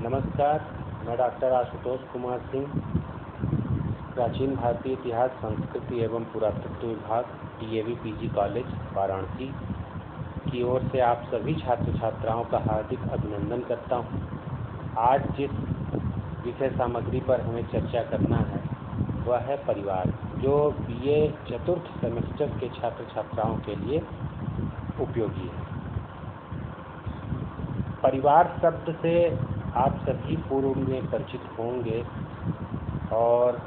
नमस्कार, मैं डॉक्टर आशुतोष कुमार सिंह, प्राचीन भारतीय इतिहास, संस्कृति एवं पुरातत्व विभाग, DAV PG कॉलेज वाराणसी की ओर से आप सभी छात्र छात्राओं का हार्दिक अभिनंदन करता हूं। आज जिस विषय सामग्री पर हमें चर्चा करना है वह है परिवार, जो BA चतुर्थ सेमेस्टर के छात्र छात्राओं के लिए उपयोगी है। परिवार शब्द से आप सभी पूर्व में परिचित होंगे और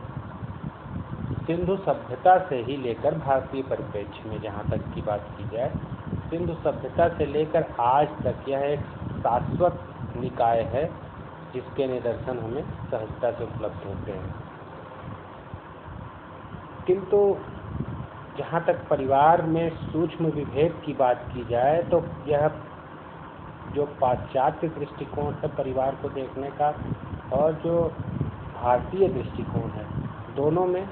सिंधु सभ्यता से ही लेकर भारतीय परिप्रेक्ष्य में जहाँ तक की बात की जाए, सिंधु सभ्यता से लेकर आज तक यह एक शाश्वत निकाय है जिसके निदर्शन हमें सहजता से उपलब्ध होते हैं। किंतु जहाँ तक परिवार में सूक्ष्म विभेद की बात की जाए तो यह जो पाश्चात्य दृष्टिकोण है परिवार को देखने का और जो भारतीय दृष्टिकोण है, दोनों में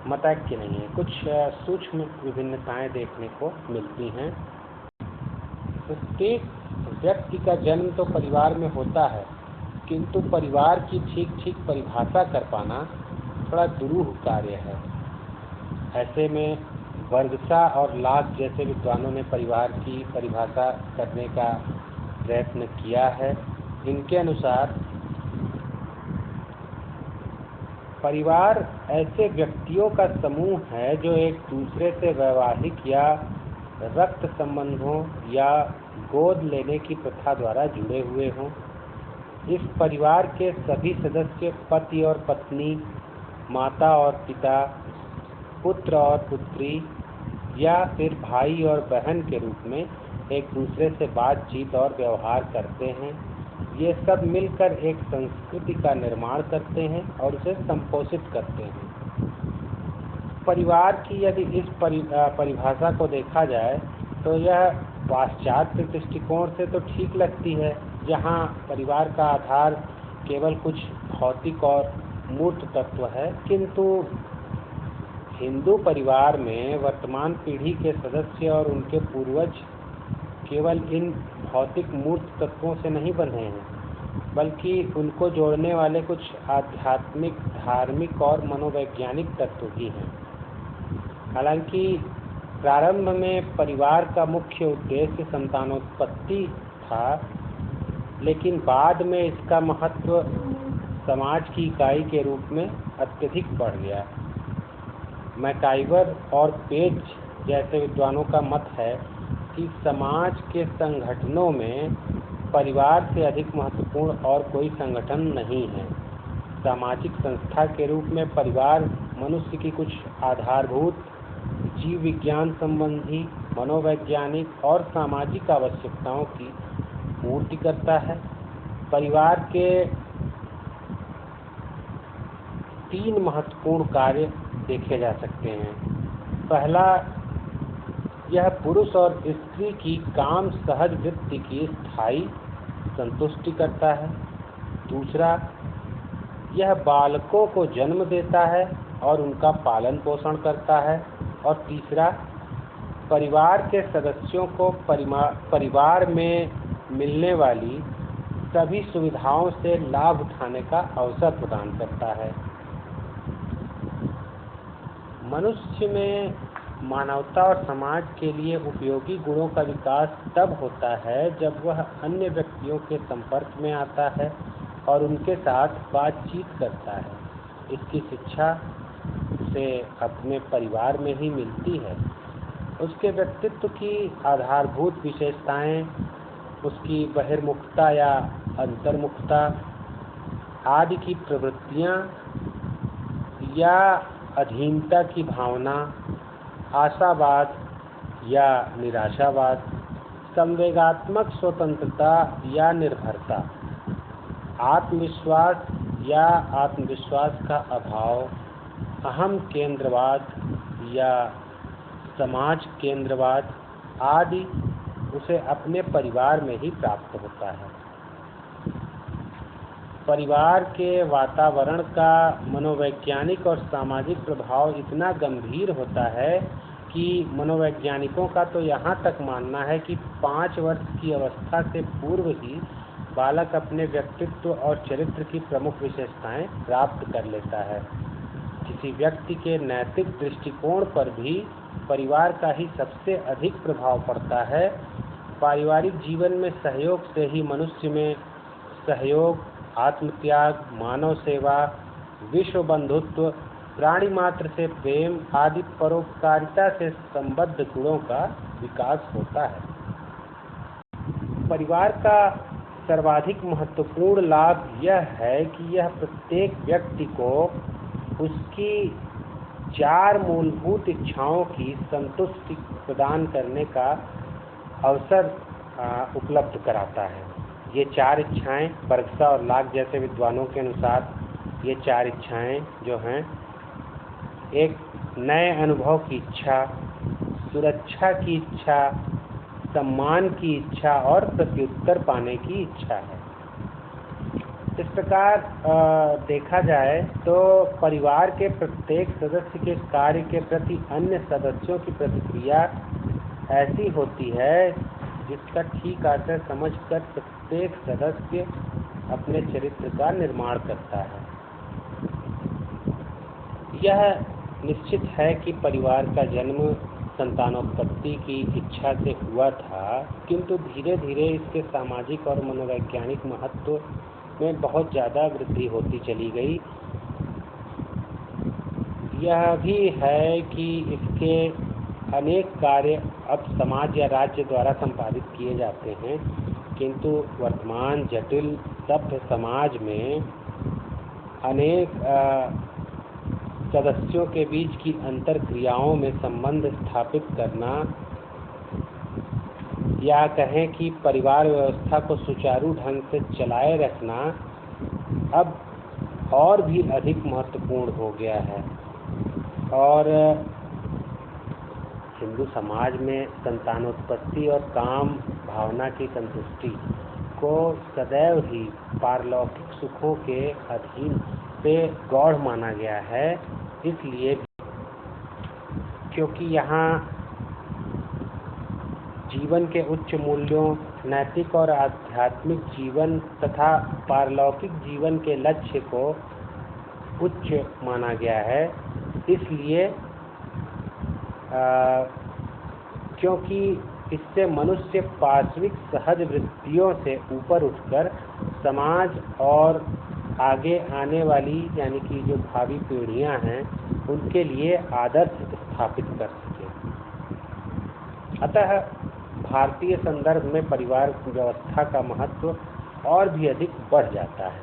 मतैक्य नहीं है। कुछ सूक्ष्म विभिन्नताएं देखने को मिलती हैं। प्रत्येक व्यक्ति का जन्म तो परिवार में होता है, किंतु परिवार की ठीक परिभाषा कर पाना थोड़ा दुरूह कार्य है। ऐसे में वर्गसा और लाक जैसे विद्वानों ने परिवार की परिभाषा करने का प्रयत्न किया है। इनके अनुसार परिवार ऐसे व्यक्तियों का समूह है जो एक दूसरे से वैवाहिक या रक्त संबंधों या गोद लेने की प्रथा द्वारा जुड़े हुए हों। इस परिवार के सभी सदस्य पति और पत्नी, माता और पिता, पुत्र और पुत्री या फिर भाई और बहन के रूप में एक दूसरे से बातचीत और व्यवहार करते हैं। ये सब मिलकर एक संस्कृति का निर्माण करते हैं और उसे संपोषित करते हैं। परिवार की यदि इस परिभाषा को देखा जाए तो यह पाश्चात्य दृष्टिकोण से तो ठीक लगती है, जहाँ परिवार का आधार केवल कुछ भौतिक और मूर्त तत्व है। किंतु हिंदू परिवार में वर्तमान पीढ़ी के सदस्य और उनके पूर्वज केवल इन भौतिक मूर्त तत्वों से नहीं बंधे हैं, बल्कि उनको जोड़ने वाले कुछ आध्यात्मिक, धार्मिक और मनोवैज्ञानिक तत्व भी हैं। हालांकि प्रारंभ में परिवार का मुख्य उद्देश्य संतानोत्पत्ति था, लेकिन बाद में इसका महत्व समाज की इकाई के रूप में अत्यधिक बढ़ गया। मैकाइवर और पेज जैसे विद्वानों का मत है कि समाज के संगठनों में परिवार से अधिक महत्वपूर्ण और कोई संगठन नहीं है। सामाजिक संस्था के रूप में परिवार मनुष्य की कुछ आधारभूत जीव विज्ञान संबंधी, मनोवैज्ञानिक और सामाजिक आवश्यकताओं की पूर्ति करता है। परिवार के 3 महत्वपूर्ण कार्य देखे जा सकते हैं। पहला, यह पुरुष और स्त्री की काम सहज वृत्ति की स्थायी संतुष्टि करता है। दूसरा, यह बालकों को जन्म देता है और उनका पालन पोषण करता है। और तीसरा, परिवार के सदस्यों को परिवार में मिलने वाली सभी सुविधाओं से लाभ उठाने का अवसर प्रदान करता है। मनुष्य में मानवता और समाज के लिए उपयोगी गुणों का विकास तब होता है जब वह अन्य व्यक्तियों के संपर्क में आता है और उनके साथ बातचीत करता है। इसकी शिक्षा उसे अपने परिवार में ही मिलती है। उसके व्यक्तित्व की आधारभूत विशेषताएं, उसकी बहिर्मुखता या अंतर्मुखता आदि की प्रवृत्तियां या अधीनता की भावना, आशावाद या निराशावाद, संवेगात्मक स्वतंत्रता या निर्भरता, आत्मविश्वास या आत्मविश्वास का अभाव, अहम केंद्रवाद या समाज केंद्रवाद आदि उसे अपने परिवार में ही प्राप्त होता है। परिवार के वातावरण का मनोवैज्ञानिक और सामाजिक प्रभाव इतना गंभीर होता है कि मनोवैज्ञानिकों का तो यहाँ तक मानना है कि 5 वर्ष की अवस्था से पूर्व ही बालक अपने व्यक्तित्व और चरित्र की प्रमुख विशेषताएं प्राप्त कर लेता है। किसी व्यक्ति के नैतिक दृष्टिकोण पर भी परिवार का ही सबसे अधिक प्रभाव पड़ता है। पारिवारिक जीवन में सहयोग से ही मनुष्य में सहयोग, आत्मत्याग, मानव सेवा, विश्व बंधुत्व, प्राणी मात्र से प्रेम आदि परोपकारिता से संबद्ध गुणों का विकास होता है। परिवार का सर्वाधिक महत्वपूर्ण लाभ यह है कि यह प्रत्येक व्यक्ति को उसकी 4 मूलभूत इच्छाओं की संतुष्टि प्रदान करने का अवसर उपलब्ध कराता है। ये 4 इच्छाएं, बर्गसा और लॉक जैसे विद्वानों के अनुसार ये 4 इच्छाएं जो हैं, एक नए अनुभव की इच्छा, सुरक्षा की इच्छा, सम्मान की इच्छा और प्रत्युत्तर पाने की इच्छा है। इस प्रकार देखा जाए तो परिवार के प्रत्येक सदस्य के कार्य के प्रति अन्य सदस्यों की प्रतिक्रिया ऐसी होती है जिसका ठीक आशय समझकर प्रत्येक सदस्य अपने चरित्र का निर्माण करता है। यह निश्चित है कि परिवार का जन्म संतानोत्पत्ति की इच्छा से हुआ था, किंतु धीरे धीरे इसके सामाजिक और मनोवैज्ञानिक महत्व में बहुत ज़्यादा वृद्धि होती चली गई। यह भी है कि इसके अनेक कार्य अब समाज या राज्य द्वारा संपादित किए जाते हैं, किंतु वर्तमान जटिल सभ्य समाज में अनेक सदस्यों के बीच की अंतर क्रियाओं में संबंध स्थापित करना या कहें कि परिवार व्यवस्था को सुचारू ढंग से चलाए रखना अब और भी अधिक महत्वपूर्ण हो गया है। और हिंदू समाज में संतानोत्पत्ति और काम भावना की संतुष्टि को सदैव ही पारलौकिक सुखों के अधीन से गौण माना गया है, इसलिए क्योंकि यहाँ जीवन के उच्च मूल्यों, नैतिक और आध्यात्मिक जीवन तथा पारलौकिक जीवन के लक्ष्य को उच्च माना गया है। इसलिए क्योंकि इससे मनुष्य पार्श्विक सहज वृत्तियों से ऊपर उठकर समाज और आगे आने वाली यानी कि जो भावी पीढ़ियां हैं उनके लिए आदर्श स्थापित कर सके। अतः भारतीय संदर्भ में परिवार व्यवस्था का महत्व और भी अधिक बढ़ जाता है।